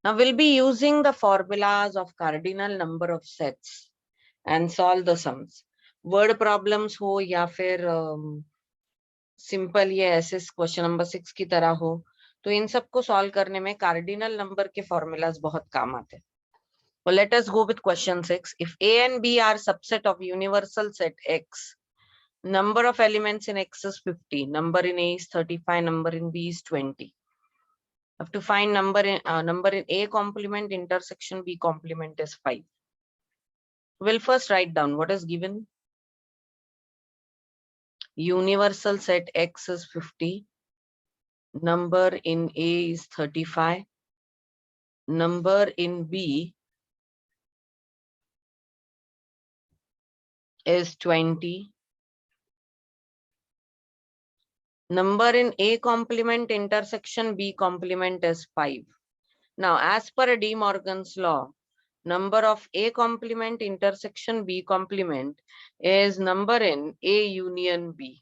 Now we'll be using the formulas of cardinal number of sets and solve the sums. Word problems हो या फिर simple ये ऐसे question number 6 की तरह हो, तो इन सबको सॉल्व करने में कार्डिनल नंबर के फॉर्मूलाज बहुत काम आते हैं. Well, let us go with question 6. If A and B are subset of universal set X, number of elements in X is 50, number in A is 35, number in B is 20. Have to find number in A complement intersection B complement is 5. We'll first write down what is given. Universal set X is 50. Number in A is 35. Number in B is 20. Number in A complement intersection B complement is 5. Now, as per De Morgan's law, number of A complement intersection B complement is number in A union B,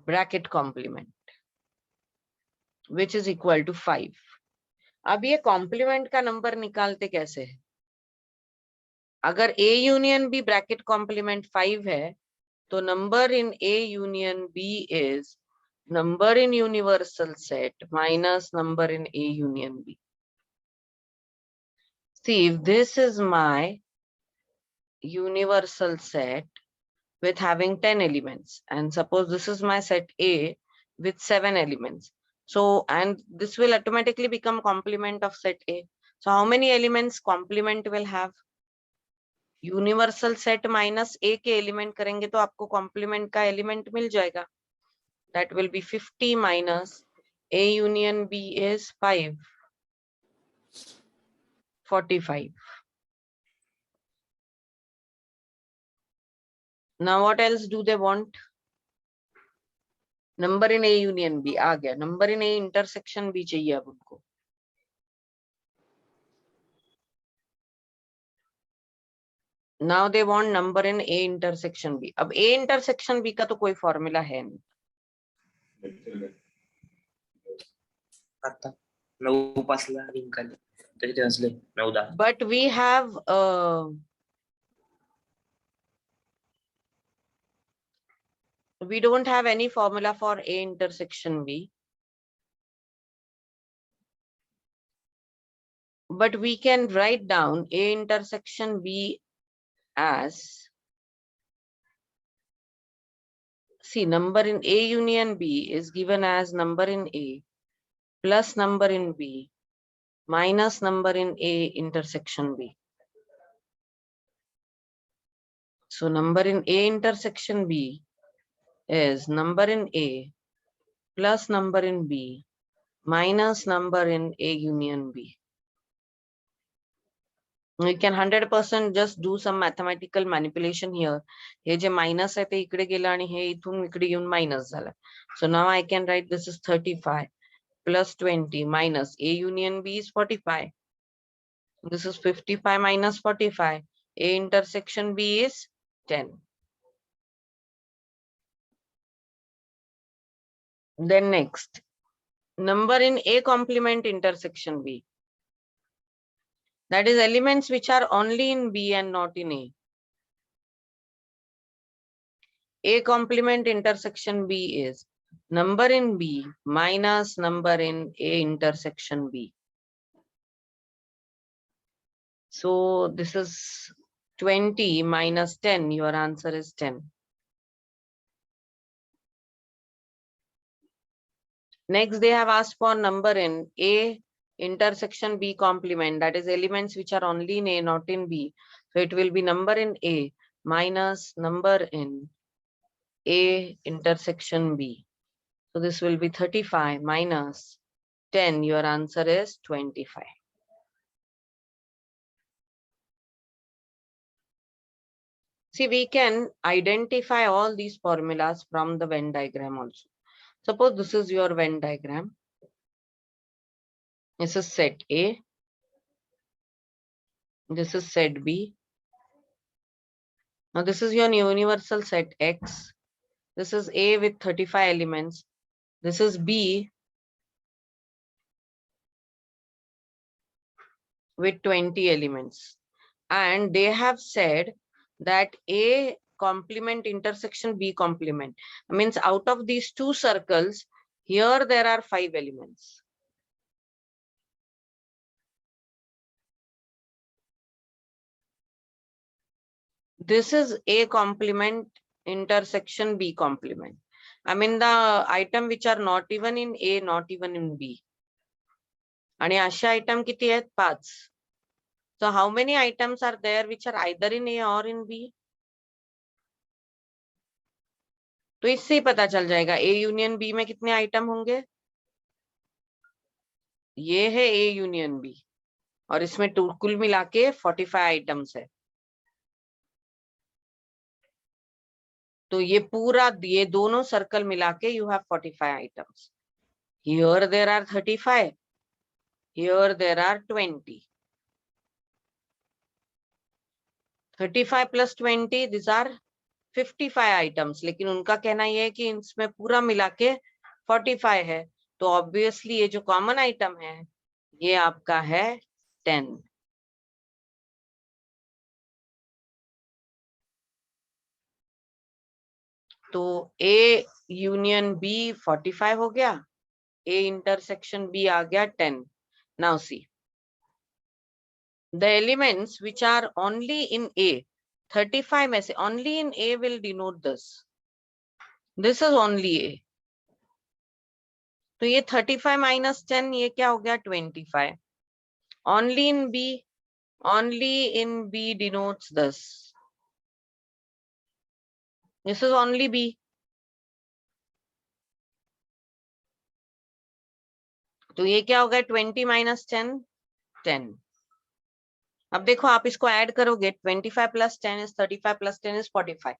bracket complement, which is equal to 5. अब ये complement का number निकालते कैसे है? अगर A union B bracket complement 5 है, तो number in A union B is number in universal set minus number in A union B. See, if this is my universal set with having 10 elements, and suppose this is my set A with 7 elements. So, and this will automatically become complement of set A. So how many elements complement will have? Universal set minus A के element करेंगे तो आपको complement का element मिल जाएगा. That will be 50 minus A union B is 5. 45. Now what else do they want? Number in A union B आ गया. Number in A intersection B चाहिए अब उनको. Now they want number in A intersection B. अब A intersection B का तो कोई formula है नहीं. But we have we don't have any formula for A intersection B. But we can write down A intersection B as, see, number in A union B is given as number in A plus number in B minus number in A intersection B. So number in A intersection B is number in A plus number in B minus number in A union B. We can 100% just do some mathematical manipulation here. Hey J minus आहे ते इकडे गेलं आणि हे इथून इकडे येऊन minus झालं. So now I can write this is 35 plus 20 minus A union B is 45. This is 55 minus 45. A intersection B is 10. Then next, number in A complement intersection B. That is elements which are only in B and not in A. A complement intersection B is number in B minus number in A intersection B. So this is 20 minus 10. Your answer is 10. Next, they have asked for number in A intersection B complement. That is elements which are only in A, not in B. So it will be number in A minus number in A intersection B. So this will be 35 minus 10. Your answer is 25. See, we can identify all these formulas from the Venn diagram also. Suppose this is your Venn diagram. This is set A. This is set B. Now this is your universal set X. This is A with 35 elements. This is B with 20 elements. And they have said that A complement intersection B complement. Means out of these two circles, here there are 5 elements. This is A complement intersection B complement. I mean the item which are not even in A, not even in B. आणि अशा item किती आहेत? 5. So how many items are there which are either in A or in B? तो इससे ही पता चल जाएगा A union B में कितने आइटम होंगे. ये है A यूनियन B और इसमें कुल मिला के 45 आइटम्स है. तो ये पूरा ये दोनों सर्कल मिला के you have 45 items. Here there are 35. Here there are 20. 35 plus 20, these are 55 items. लेकिन उनका कहना ये है कि इसमें पूरा मिला के 45 है. तो ऑब्वियसली ये जो कॉमन आइटम है ये आपका है 10. तो A यूनियन B 45 हो गया, A इंटरसेक्शन B आ गया 10. Now see, the elements which are only in A, 35 में से only in A will denote this. This is only A. तो ये 35 minus 10 ये क्या हो गया 25. Only in B denotes this. This is only B. तो ये क्या हो गया 20 minus 10, 10. अब देखो आप इसको ऐड करोगे 25 plus 10 is 35 plus 10 is 45.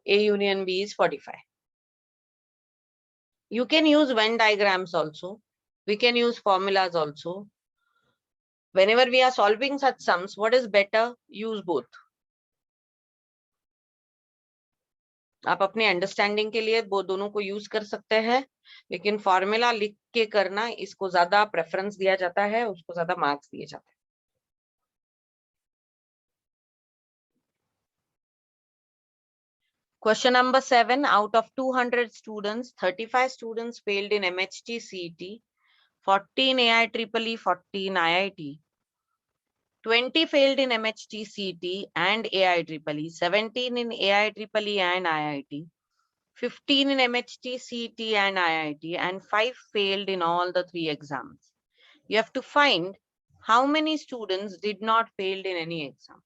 A union B is 45. You can use Venn diagrams also. We can use formulas also. Whenever we are solving such sums, what is better? Use both. आप अपने understanding के लिए वो दोनों को use कर सकते हैं, लेकिन फॉर्मूला लिख के करना इसको ज्यादा प्रेफरेंस दिया जाता है, उसको ज्यादा मार्क्स दिए जाते हैं. Question number 7, out of 200 students, 35 students failed in MHT CET, 14 AIEEE, 14 IIT. 20 failed in MHT CET and AIEEE, 17 in AIEEE and IIT, 15 in MHT CET and IIT, and 5 failed in all the 3 exams. You have to find how many students did not fail in any exam.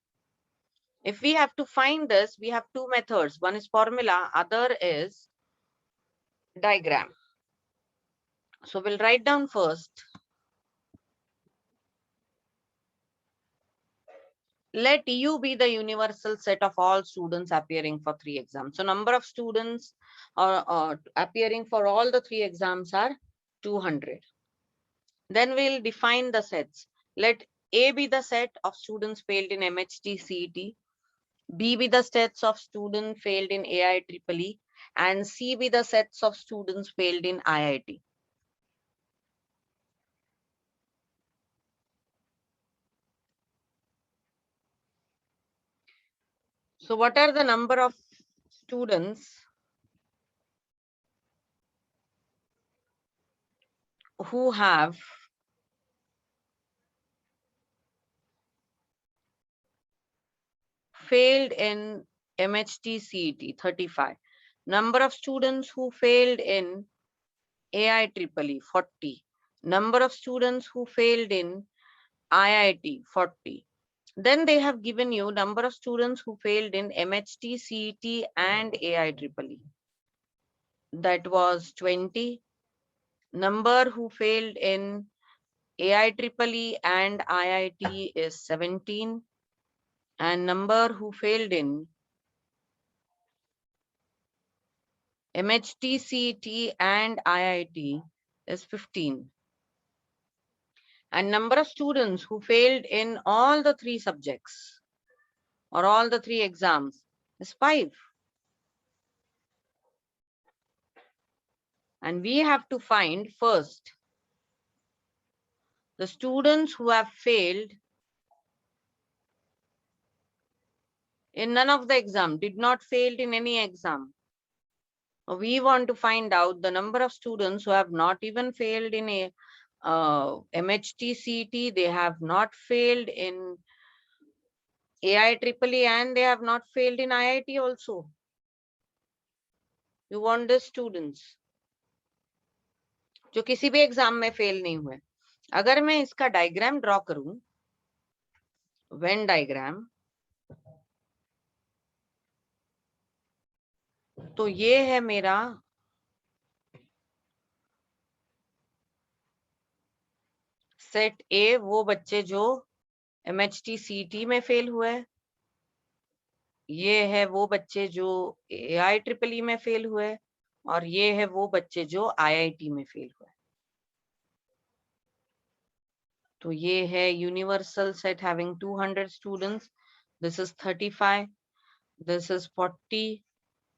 If we have to find this, we have 2 methods. One is formula, other is diagram. So we'll write down first. Let U be the universal set of all students appearing for 3 exams. So number of students appearing for all the 3 exams are 200. Then we'll define the sets. Let A be the set of students failed in MHT CET, B be the sets of students failed in AIEEE, and C be the sets of students failed in IIT. So what are the number of students who have failed in MHT CET? 35. Number of students who failed in AIEEE? 40. Number of students who failed in IIT? 40. Then they have given you number of students who failed in MHT, CET and AIEEE. That was 20. Number who failed in AIEEE and IIT is 17. And number who failed in MHT, CET and IIT is 15. And number of students who failed in all the 3 subjects or all the 3 exams is 5. And we have to find first the students who have failed In none of the exam, did not failed in any exam. We want to find out the number of students who have not even failed in a MHT CT, they have not failed in AIEEE, and they have not failed in IIT also. You want the students जो किसी भी exam में fail नहीं हुए. अगर मैं इसका diagram draw करूं, वेन डायग्राम, तो ये है मेरा सेट ए, वो बच्चे जो MHT CT में फेल हुए. ये है वो बच्चे जो AIEEE में फेल हुए, और ये है वो बच्चे जो IIT में फेल हुए. तो ये है universal set having 200 students. This is 35, this is 40,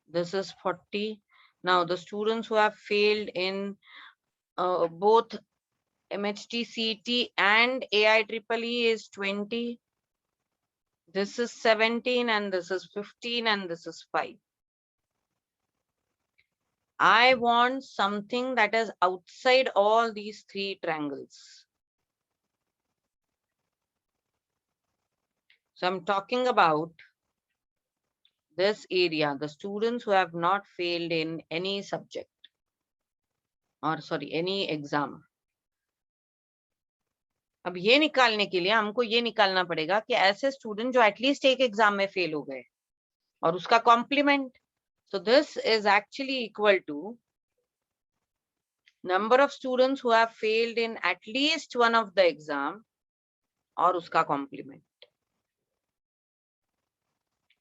this is 40. Now the students who have failed in both MHT CT and AIEEE is 20. This is 17, and this is 15, and this is 5. I want something that is outside all these three triangles. So I'm talking about this area, the students who have not failed in any subject, or sorry, any exam. अब ये निकालने के लिए हमको ये निकालना पड़ेगा कि ऐसे स्टूडेंट जो एटलीस्ट एक एग्जाम में फेल हो गए और उसका complement. So this is actually equal to number of students who have failed in at least one of the exam और उसका कॉम्प्लीमेंट.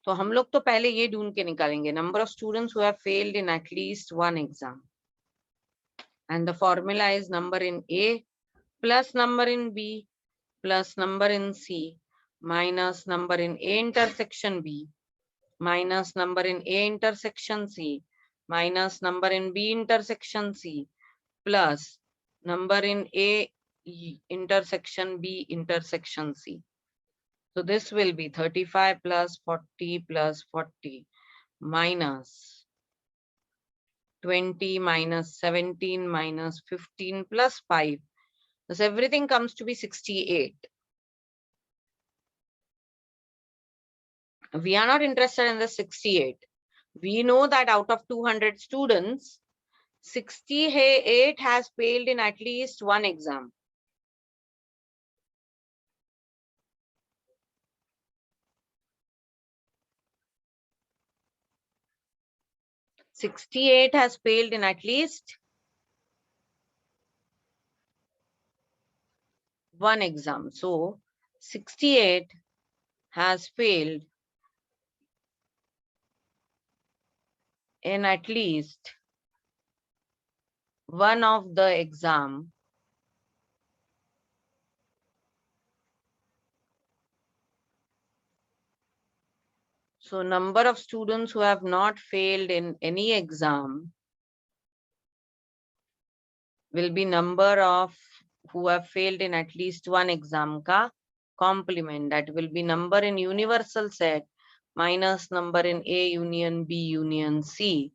तो हम लोग तो पहले ये ढूंढ के निकालेंगे number of students who have failed in at least one exam, and the formula is number in A plus number in B plus number in C minus number in A intersection B minus number in A intersection C minus number in B intersection C plus number in A intersection B intersection C. So this will be 35 plus 40 plus 40 minus 20 minus 17 minus 15 plus 5. Thus everything comes to be 68. We are not interested in the 68. We know that out of 200 students, 68 has failed in at least one exam. "68 has failed in at least one exam." So 68 has failed in at least one of the exam So number of students who have not failed in any exam will be number of who have failed in at least one exam ka complement. That will be number in universal set minus number in A union B union C,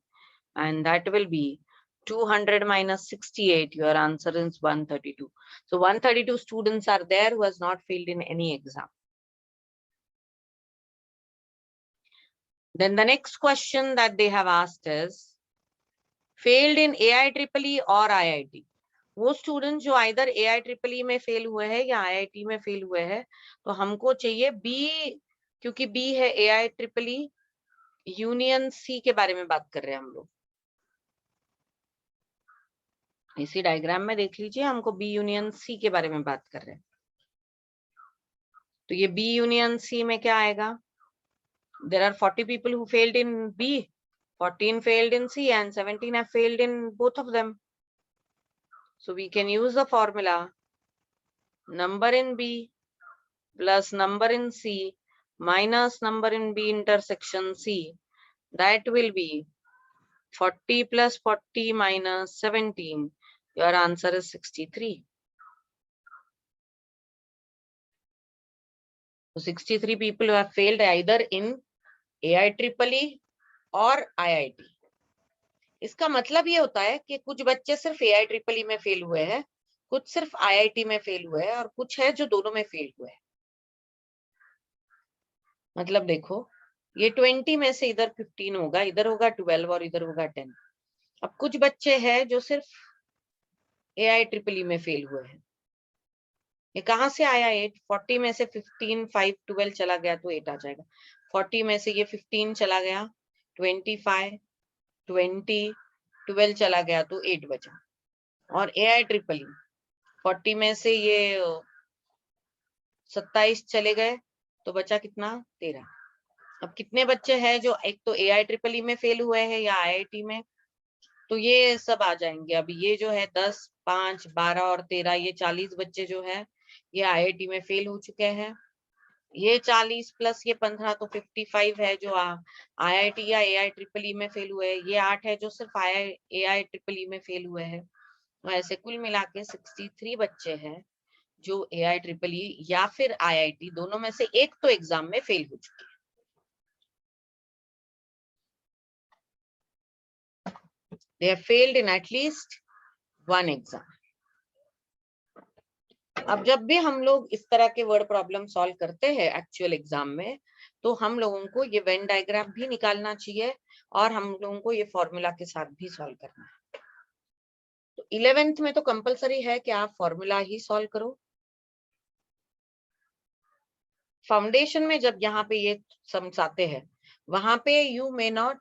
and that will be 200 minus 68. Your answer is 132. So 132 students are there who has not failed in any exam. Then the next question that they have asked is failed in AIEEE or IIT. वो student जो either AIEEE में fail हुए हैं या IIT में fail हुए हैं, तो हमको चाहिए बी, क्योंकि बी है AIEEE यूनियन सी के बारे में बात कर रहे हैं हम लोग. इसी डायग्राम में देख लीजिए, हमको बी यूनियन सी के बारे में बात कर रहे हैं. तो ये बी यूनियन सी में क्या आएगा? There are 40 people who failed in B, 14 failed in C, and 17 have failed in both of them. So we can use the formula number in B plus number in C minus number in B intersection C. That will be 40 plus 40 minus 17. Your answer is 63. So 63 people who have failed either in AIEEE और IIT। इसका मतलब ये होता है कि कुछ बच्चे सिर्फ AIEEE में फेल हुए हैं, कुछ सिर्फ IIT में फेल हुए हैं, और कुछ है जो दोनों में फेल हुए हैं। मतलब देखो, ये 20 में से इधर 15 होगा, इधर होगा 12 और इधर होगा 10। अब कुछ बच्चे हैं जो सिर्फ AIEEE में फेल हुए हैं। ये कहाँ से आया 8? 40 में से 15, 5, 12 चला गया तो 8 आ जाएगा। 40 में से ये 15 चला गया, 25, 20, 12 चला गया तो 8 बचा। और AIEEE 40 में से ये 27 चले गए तो बचा कितना? 13। अब कितने बच्चे हैं जो एक तो AIEEE में फेल हुए हैं या IIT में, तो ये सब आ जाएंगे। अभी ये जो है 10, 5, 12 और 13, ये 40 बच्चे जो है ये IIT में फेल हो चुके हैं। ये 40 प्लस ये 15 तो 55 है जो IIT या AIEEE में फेल हुए हैं। ये 8 है जो सिर्फ AIEEE में फेल हुए हैं। तो ऐसे कुल मिला के 63 बच्चे हैं जो AIEEE या फिर IIT दोनों में से एक तो एग्जाम में फेल हो चुके हैं। They have failed in at least one exam. अब जब भी हम लोग इस तरह के वर्ड प्रॉब्लम सॉल्व करते हैं एक्चुअल एग्जाम में, तो हम लोगों को ये वेन डायग्राम भी निकालना चाहिए और हम लोगों को ये फॉर्मूला के साथ भी सॉल्व करना है। तो 11th में तो कंपलसरी है कि आप फॉर्मूला ही सॉल्व करो। फाउंडेशन में जब यहाँ पे ये सम्स आते हैं, वहां पे यू मे नॉट,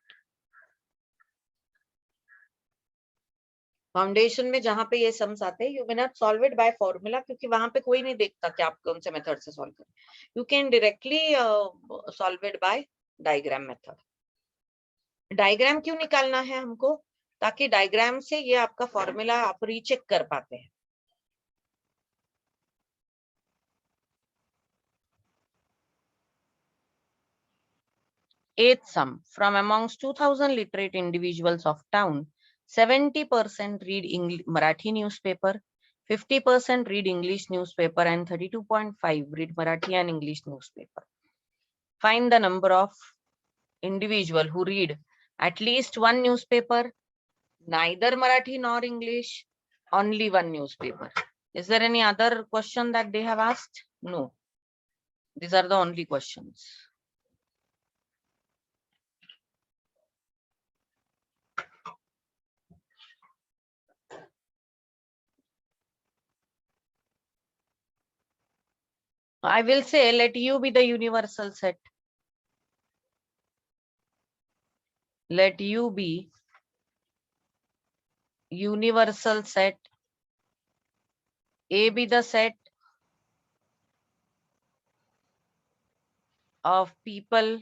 फाउंडेशन में जहां पे ये सम्स आते हैं, you may not solve it by formula, क्योंकि वहां पे कोई नहीं देखता कि आप कौन से मेथड से सॉल्व करें। You can directly solve it by diagram method. Diagram क्यों निकालना है हमको? ताकि डायग्राम से ये आपका फॉर्मूला आप रीचेक कर पाते हैं। Eighth sum, from amongst 2000 literate individuals of town, 70% read Marathi newspaper, 50% read English newspaper, and 32.5 read Marathi and English newspaper. Find the number of individual who read at least one newspaper, neither Marathi nor English, only one newspaper. Is there any other question that they have asked? No. These are the only questions. I will say, let U be the universal set. Let U be universal set. A be the set of people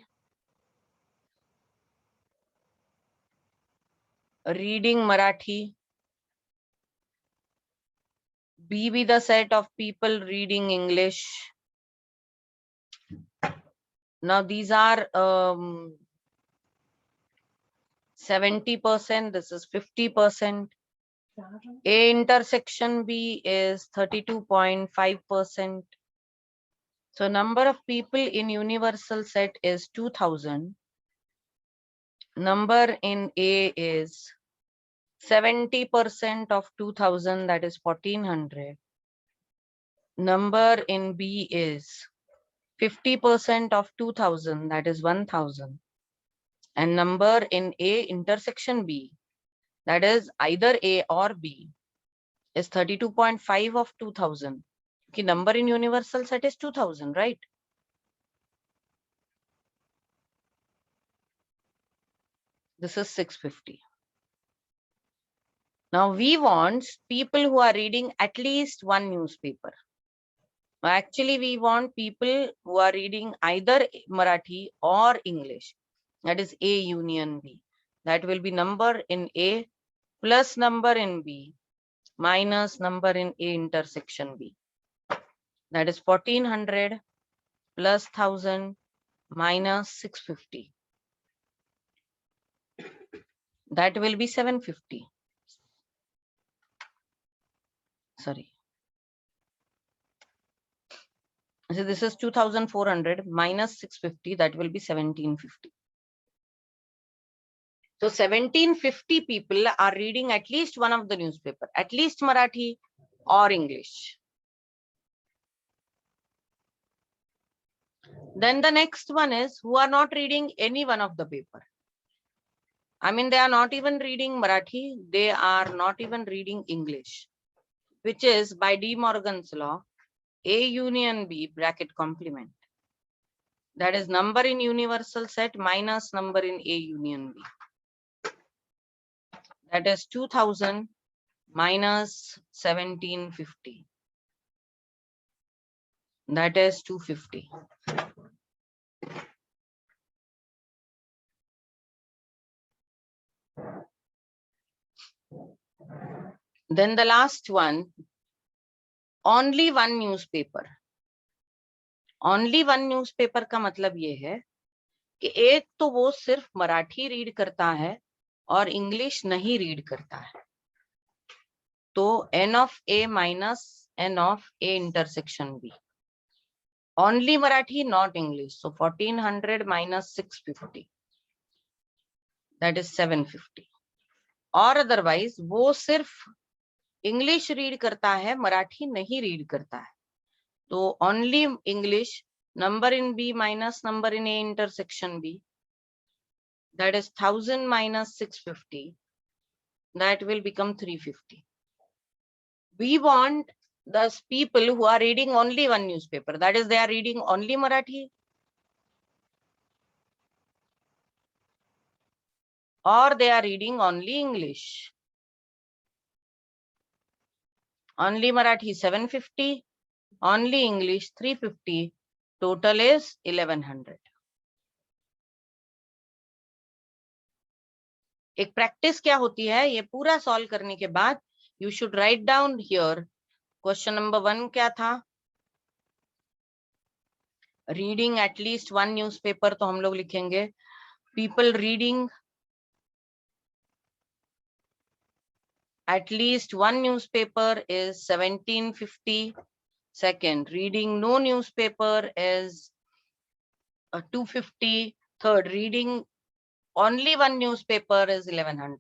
reading Marathi. B be the set of people reading English. Now these are 70%, this is 50%. A intersection B is 32.5%. So number of people in universal set is 2000. Number in A is 70% of 2000, that is 1400. Number in B is 50% of 2000, that is 1000. And number in A intersection B, that is either A or B, is 32.5 of 2000. Okay, number in universal set is 2000, right? This is 650. Now we want people who are reading at least one newspaper. Actually, we want people who are reading either Marathi or English. That is A union B. That will be number in A plus number in B minus number in A intersection B. That is 1400 plus 1000 minus 650. That will be 750. Sorry. So this is 2400 minus 650. That will be 1750. So 1750 people are reading at least one of the newspaper, at least Marathi or English. Then the next one is who are not reading any one of the paper. I mean, they are not even reading Marathi, they are not even reading English, which is by De Morgan's law, A union B bracket complement. That is number in universal set minus number in A union B. That is 2000 minus 1750. That is 250. Then the last one, only one newspaper. Only one newspaper का मतलब ये है कि एक तो वो सिर्फ Marathi read करता है और इंग्लिश नहीं रीड करता है. तो n of A minus n of A intersection B. Only Marathi, not English. So 1400 minus 650. That is 750. और अदरवाइज वो सिर्फ इंग्लिश रीड करता है, मराठी नहीं रीड करता है. तो only English, number in B minus number in A intersection B. That is 1000 minus 650. That will become 350. We want those people who are reading only one newspaper. That is, they are reading only Marathi or they are reading only English. Only Marathi 750, only English 350. Total is 1100. एक practice क्या होती है, ये पूरा solve करने के बाद you should write down here. Question number 1 क्या था? रीडिंग एटलीस्ट वन न्यूज़पेपर, तो हम लोग लिखेंगे people reading at least one newspaper is 1750. Second, reading no newspaper is 250. Third, reading only one newspaper is 1100.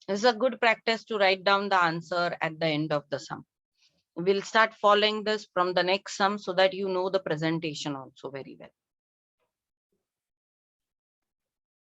This is a good practice to write down the answer at the end of the sum. We'll start following this from the next sum so that you know the presentation also very well.